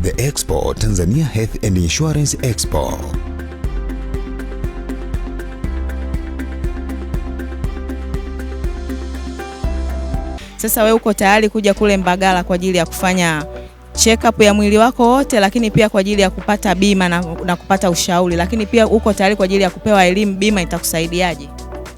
The Expo Tanzania Health and Insurance Expo. Sasa wewe uko tayari kuja kule Mbagala kwa ajili ya kufanya check-up ya mwili wako wote, lakini pia kwa ajili ya kupata bima na kupata ushauri, lakini pia uko tayari kwa ajili ya kupewa elimu, bima itakusaidiaje?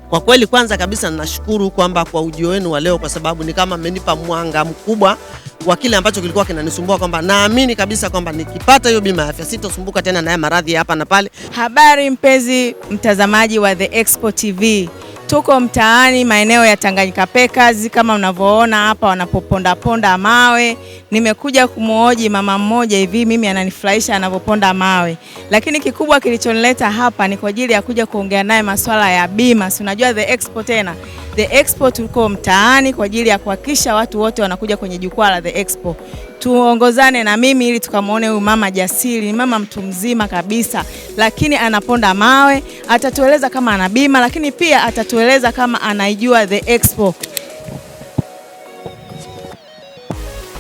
Kwa kweli kwanza kabisa ninashukuru kwamba kwa ujio wenu wa leo, kwa sababu ni kama mmenipa mwanga mkubwa wa kile ambacho kilikuwa kinanisumbua, kwamba naamini kabisa kwamba nikipata hiyo bima ya afya sitosumbuka tena na maradhi hapa na pale. Habari mpenzi mtazamaji wa The Expo TV. Tuko mtaani maeneo ya Tanganyika Packers, kama unavyoona hapa wanapoponda ponda mawe. Nimekuja kumuoji mama mmoja hivi, mimi ananifurahisha anavyoponda mawe. Lakini kikubwa kilichonileta hapa ni kwa ajili ya kuja kuongea naye masuala ya bima. Si unajua The Expo tena. The Expo tuko mtaani kwa ajili ya kuhakikisha watu wote wanakuja kwenye jukwaa la The Expo. Tuongozane na mimi ili tukamuone huyu mama jasiri, ni mama mtu mzima kabisa, lakini anaponda mawe. Atatueleza kama ana bima, lakini pia atatueleza kama anaijua The Expo.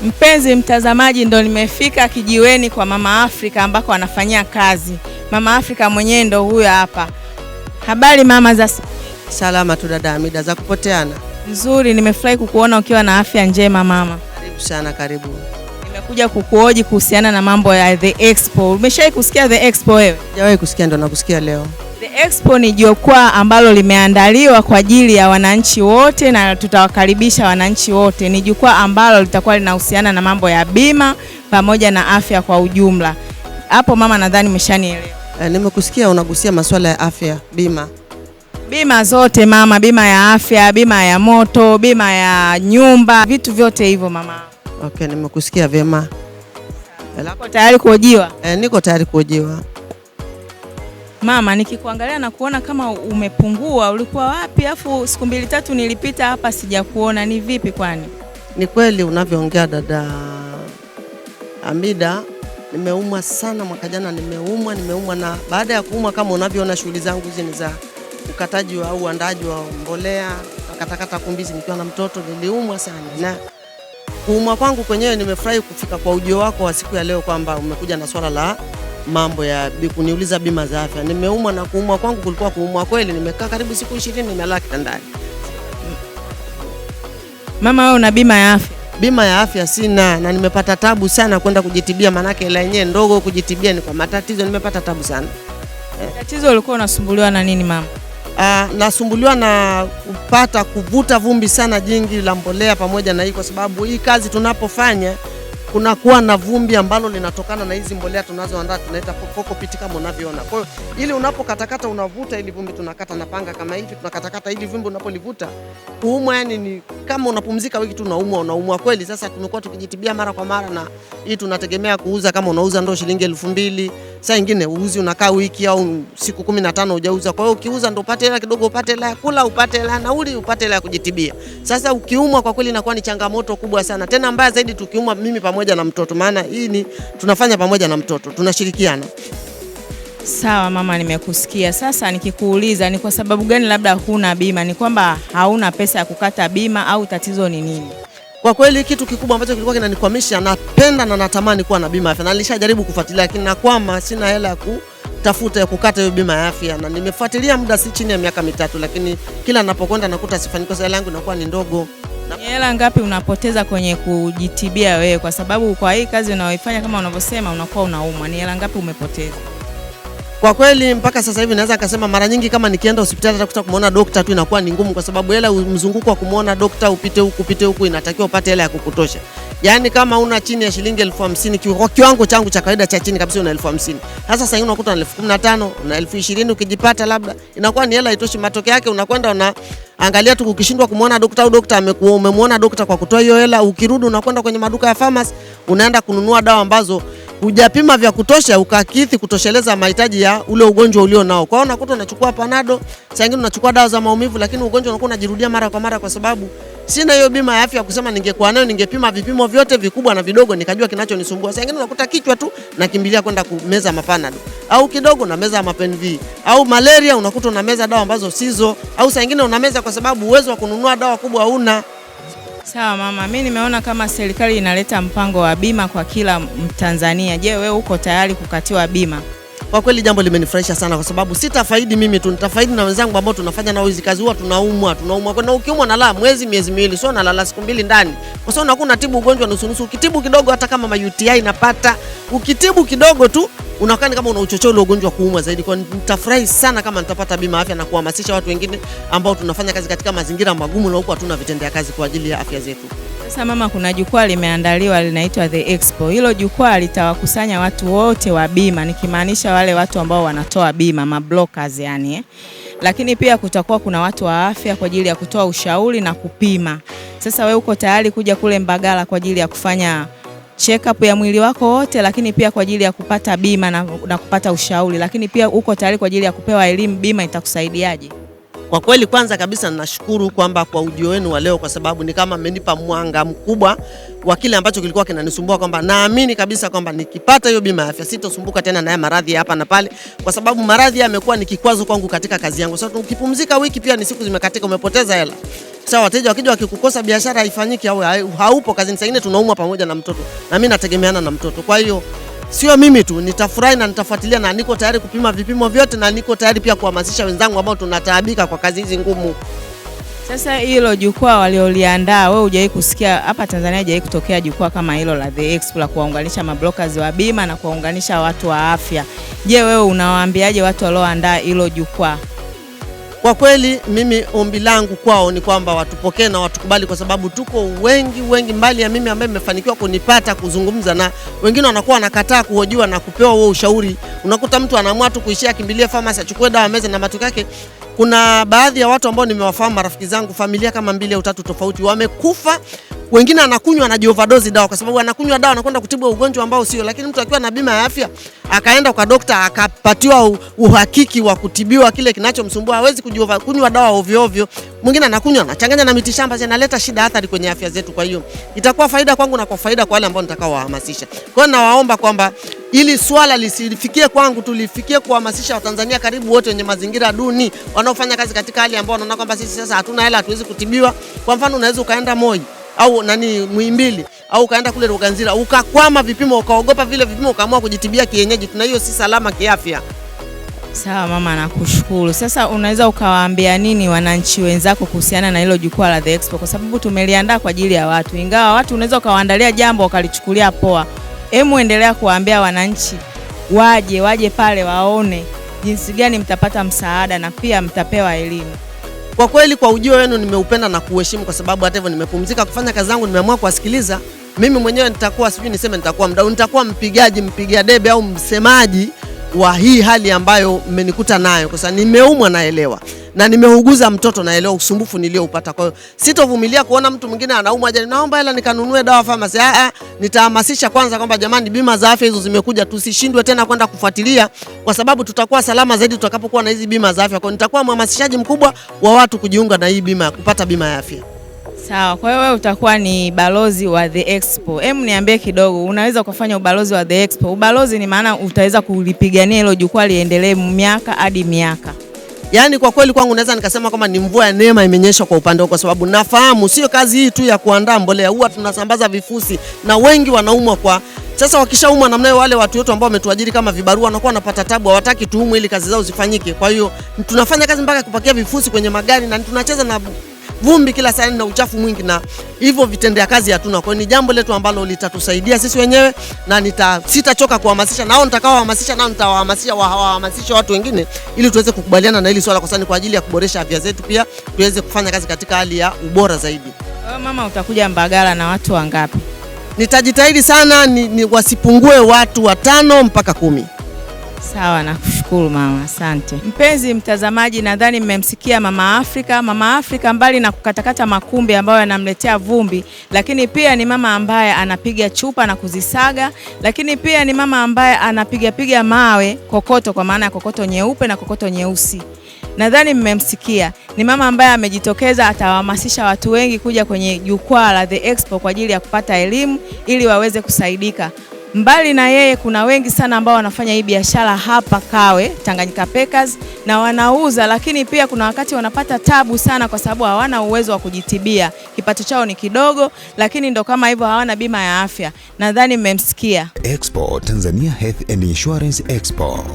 Mpenzi mtazamaji, ndo nimefika kijiweni kwa Mama Afrika ambako anafanyia kazi. Mama Afrika mwenyewe ndo huyu hapa. Habari mama za Salama tu dada Hamida, za kupoteana. Nzuri, nimefurahi kukuona ukiwa na afya njema mama. Karibu sana, karibu. Nimekuja kukuoji kuhusiana na mambo ya The Expo. Umeshawahi kusikia The Expo wewe? Sijawahi kusikia, ndo nakusikia leo. The Expo ni jukwaa ambalo limeandaliwa kwa ajili ya wananchi wote na tutawakaribisha wananchi wote. Ni jukwaa ambalo litakuwa linahusiana na mambo ya bima pamoja na afya kwa ujumla. Hapo mama nadhani umeshanielewa. Nimekusikia unagusia masuala ya afya, bima. Bima zote mama, bima ya afya, bima ya moto, bima ya nyumba, vitu vyote hivyo mama. Okay, nimekusikia vyema. Uko tayari kuhojiwa? Niko tayari kuhojiwa. Mama, nikikuangalia na kuona kama umepungua, ulikuwa wapi? Afu siku 2-3 nilipita hapa sijakuona, ni vipi kwani? Ni kweli unavyoongea dada Hamida, nimeumwa sana mwaka jana, nimeumwa na baada ya kuumwa kama unavyoona shughuli zangu hizi ni za ukataji au uandaji wa mbolea, katakata kumbizi nikiwa na mtoto, niliumwa sana. Na kuumwa kwangu kwenyewe nimefurahi kufika kwa ujio wako wa siku ya leo, kwamba umekuja na swala la mambo ya kuniuliza bima za afya. Nimeumwa na kuumwa kwangu kulikuwa kuumwa kweli, nimekaa karibu siku 20 nimelala kitandani. Mama wewe una bima ya afya? Bima ya afya sina, na nimepata tabu sana kwenda kujitibia, manake hela yenyewe ndogo, kujitibia ni kwa matatizo, nimepata tabu sana. Tatizo ulikuwa unasumbuliwa na nini mama? Nasumbuliwa na kupata kuvuta vumbi sana jingi la mbolea pamoja na hii, kwa sababu hii kazi tunapofanya kuna kuwa na vumbi ambalo linatokana na hizi mbolea tunazoandaa, tunaita coco pit kama unavyoona. Kwa hiyo ili unapokatakata unavuta ili vumbi, tunakata na panga kama hivi, tunakatakata ili vumbi unapolivuta kuumwa, yani ni kama unapumzika wiki tu unaumwa kweli. Sasa tumekuwa tukijitibia mara kwa mara, na hii tunategemea kuuza, kama unauza ndo shilingi 2000, saa nyingine uuzi unakaa wiki au siku 15 hujauza. Kwa hiyo ukiuza ndo upate hela kidogo, upate hela ya kula, upate hela ya nauli, upate hela ya kujitibia. Sasa ukiumwa kwa kweli inakuwa ni changamoto kubwa sana, tena mbaya zaidi tukiumwa mimi pamoja na mtoto, maana hii ni tunafanya pamoja na mtoto, tunashirikiana. Sawa mama, nimekusikia. Sasa nikikuuliza ni kwa sababu gani labda huna bima? Ni kwamba hauna pesa ya kukata bima au tatizo ni nini? Kwa kweli kitu kikubwa ambacho kilikuwa kinanikwamisha, napenda na natamani kuwa na bima ya afya, na nilishajaribu kufuatilia, lakini nakwama, sina hela ya kutafuta ya kukata hiyo bima ya afya, na nimefuatilia muda si chini ya miaka 3, lakini kila ninapokwenda nakuta sifanikiwi, hela yangu inakuwa ni ndogo. Ni hela ngapi unapoteza kwenye kujitibia wewe? Kwa sababu kwa hii kazi unaoifanya kama unavyosema unakuwa unaumwa, ni hela ngapi umepoteza? Kwa kweli mpaka sasa hivi naweza kusema mara nyingi kama nikienda hospitali hata kutaka kumuona daktari tu inakuwa ni ngumu, kwa sababu hela mzunguko wa kumuona daktari upite huku inatakiwa upate hela ya kukutosha. Yaani kama una chini ya shilingi 1050 kwa kiwango changu cha kawaida cha chini kabisa una 1050. Sasa sasa unakuta na 15,000 na 20,000 ukijipata labda inakuwa ni hela itoshi. Matokeo yake unakwenda angalia tu, ukishindwa kumuona daktari au daktari umemuona daktari kwa kutoa hiyo hela, ukirudi unakwenda kwenye maduka ya pharmacy unaenda kununua dawa ambazo hujapima vya kutosha ukakidhi kutosheleza mahitaji ya ule ugonjwa ulio nao. Kwa hiyo unakuta unachukua Panado, saa nyingine unachukua dawa za maumivu, lakini ugonjwa unakuwa unajirudia mara kwa mara, kwa sababu sina hiyo bima ya afya kusema ningekuwa nayo ningepima vipimo vyote vikubwa na vidogo nikajua kinachonisumbua. Saa nyingine unakuta kichwa tu nakimbilia kwenda kumeza mapanado, au kidogo na meza mapenv, au malaria unakuta una meza dawa ambazo sizo, au saa nyingine una meza kwa sababu uwezo wa kununua dawa kubwa huna. Sawa mama, mimi nimeona kama serikali inaleta mpango wa bima kwa kila Mtanzania. Je, wewe uko tayari kukatiwa bima? Kwa kweli jambo limenifurahisha sana kwa sababu sitafaidi mimi tu, nitafaidi na wenzangu ambao tunafanya nao hizo kazi. Huwa tunaumwa. Kwa ukiumwa na miezi miwili, sio nalala siku 2 ndani. Kwa sababu unakuwa unatibu ugonjwa nusu. Ukitibu kidogo hata kama UTI inapata, ukitibu kidogo tu unakaa kama una uchochole ule ugonjwa kuumwa zaidi. Kwa nitafurahi sana kama nitapata bima afya na kuhamasisha watu wengine ambao tunafanya kazi katika mazingira magumu na huko hatuna vitendea kazi kwa ajili ya afya zetu. Sasa mama, kuna jukwaa limeandaliwa linaitwa The Expo. Hilo jukwaa litawakusanya watu wote wa bima, nikimaanisha wale watu ambao wanatoa bima, mabrokers yani. Lakini pia kutakuwa kuna watu wa afya kwa ajili ya kutoa ushauri na kupima. Sasa wewe uko tayari kuja kule Mbagala kwa ajili ya kufanya check up ya mwili wako wote, lakini pia kwa ajili ya kupata bima na kupata ushauri, lakini pia uko tayari kwa ajili ya kupewa elimu bima itakusaidiaje? Kwa kweli kwanza kabisa ninashukuru kwamba kwa ujio wenu wa leo, kwa sababu ni kama mmenipa mwanga mkubwa wa kile ambacho kilikuwa kinanisumbua, kwamba naamini kabisa kwamba nikipata hiyo bima ya afya sitosumbuka tena na maradhi hapa na pale, kwa sababu maradhi yamekuwa ni kikwazo kwangu katika kazi yangu. Sasa ukipumzika wiki pia ni siku zimekatika, umepoteza hela. Sasa wateja wakija wakikukosa, biashara haifanyiki au haupo kazini. Sasa ingine tunaumwa pamoja na mtoto na mimi nategemeana na mtoto. Kwa hiyo sio mimi tu, nitafurahi na nitafuatilia na niko tayari kupima vipimo vyote na niko tayari pia kuhamasisha wenzangu ambao tunataabika kwa kazi hizi ngumu. Sasa hilo jukwaa walioliandaa, wewe hujawahi kusikia hapa Tanzania, hujawahi kutokea jukwaa kama hilo la The Expo la kuwaunganisha mabrokers wa bima na kuwaunganisha watu wa afya. Je, wewe unawaambiaje watu walioandaa hilo jukwaa? Kwa kweli mimi ombi langu kwao ni kwamba watupokee na watukubali, kwa sababu tuko wengi mbali ya mimi ambaye nimefanikiwa kunipata kuzungumza, na wengine wanakuwa wanakataa kuhojiwa na kupewa huo ushauri. Unakuta mtu anaamua tu kuishia kimbilie pharmacy achukue dawa meze, na matokeo yake kuna baadhi ya watu ambao nimewafahamu, marafiki zangu, familia kama 2 au 3 tofauti wamekufa. Wengine anakunywa anajioverdose dawa, kwa sababu anakunywa dawa anakwenda kutibu ugonjwa ambao sio. Lakini mtu akiwa na bima ya afya akaenda kwa daktari akapatiwa uhakiki wa kutibiwa kile kinachomsumbua, hawezi kunywa dawa ovyo ovyo. Mwingine anakunywa anachanganya na miti shamba, zinaleta shida, athari kwenye afya zetu. Kwa hiyo itakuwa faida kwangu na kwa faida kwa wale ambao nitakao wahamasisha. Kwa hiyo nawaomba kwamba ili swala lisifikie kwangu, tulifikie kuhamasisha Watanzania karibu wote wenye mazingira duni, wanaofanya kazi katika hali ambao wanaona kwamba sisi sasa hatuna hela, hatuwezi kutibiwa. Kwa mfano unaweza ukaenda Moi au Muhimbili au kaenda kule Ruganzira ukakwama vipimo, ukaogopa vile vipimo, ukaamua kujitibia kienyeji. Tuna hiyo si salama kiafya. Sawa mama, nakushukuru. Sasa unaweza ukawaambia nini wananchi wenzako kuhusiana na hilo jukwaa la The Expo, kwa sababu tumeliandaa kwa ajili ya watu, ingawa watu unaweza ukawaandalia jambo wakalichukulia poa. Hemu endelea kuwaambia wananchi waje pale waone jinsi gani mtapata msaada na pia mtapewa elimu. Kwa kweli kwa ujio wenu nimeupenda na kuheshimu, kwa sababu hata hivyo nimepumzika kufanya kazi zangu, nimeamua kuwasikiliza. Mimi mwenyewe nitakuwa nitakuwa mdau, nitakuwa mpiga debe au msemaji wa hii hali ambayo mmenikuta nayo, kwa sababu nimeumwa naelewa, na nimeuguza mtoto naelewa usumbufu nilioupata. Kwa hiyo sitovumilia kuona mtu mwingine anaumwa aje naomba hela nikanunue dawa pharmacy. Nitahamasisha kwanza kwamba jamani, bima za afya hizo zimekuja, tusishindwe tena kwenda kufuatilia, kwa sababu tutakuwa salama zaidi tutakapokuwa na hizi bima za afya. Kwa hiyo nitakuwa mhamasishaji mkubwa wa watu kujiunga na hii bima, kupata bima ya afya. Sawa, kwa hiyo wewe utakuwa ni balozi wa The Expo. Niambie kidogo, unaweza kufanya ubalozi wa The Expo. Ubalozi ni maana utaweza kulipigania hilo jukwaa liendelee miaka hadi miaka. Yaani kwa kweli kwangu naweza nikasema kama ni mvua ya neema imenyesha kwa upande wangu, kwa sababu nafahamu sio kazi hii tu ya kuandaa mbolea, huwa tunasambaza vifusi na wengi wanaumwa kwa sasa. Wakishaumwa namna wale watu wote ambao wametuajiri kama vibarua wanakuwa wanapata tabu, hawataki tuumwe ili kazi zao zifanyike. Kwa hiyo tunafanya kazi mpaka kupakia vifusi kwenye magari, na tunacheza na vumbi kila saa na uchafu mwingi, na hivyo vitendea kazi hatuna. Kwa hiyo ni jambo letu ambalo litatusaidia sisi wenyewe, na sitachoka kuhamasisha, nao nitakaohamasisha nao nitawahamasisha wahamasishe watu wengine, ili tuweze kukubaliana na hili swala, kwa sababu kwa ajili ya kuboresha afya zetu, pia tuweze kufanya kazi katika hali ya ubora zaidi. Wewe mama, utakuja Mbagala na watu wangapi? Nitajitahidi sana ni wasipungue watu 5 mpaka 10. Sawa, nakushukuru mama, asante. Mpenzi mtazamaji, nadhani mmemsikia Mama Afrika. Mama Afrika mbali na kukatakata makumbi ambayo yanamletea vumbi, lakini pia ni mama ambaye anapiga chupa na kuzisaga, lakini pia ni mama ambaye anapiga mawe kokoto, kwa maana ya kokoto nyeupe na kokoto nyeusi. Nadhani mmemsikia. Ni mama ambaye amejitokeza, atawahamasisha watu wengi kuja kwenye jukwaa la The Expo kwa ajili ya kupata elimu ili waweze kusaidika. Mbali na yeye kuna wengi sana ambao wanafanya hii biashara hapa Kawe Tanganyika Packers na wanauza, lakini pia kuna wakati wanapata tabu sana kwa sababu hawana uwezo wa kujitibia. Kipato chao ni kidogo, lakini ndo kama hivyo hawana bima ya afya. Nadhani mmemsikia. Expo Tanzania Health and Insurance Expo.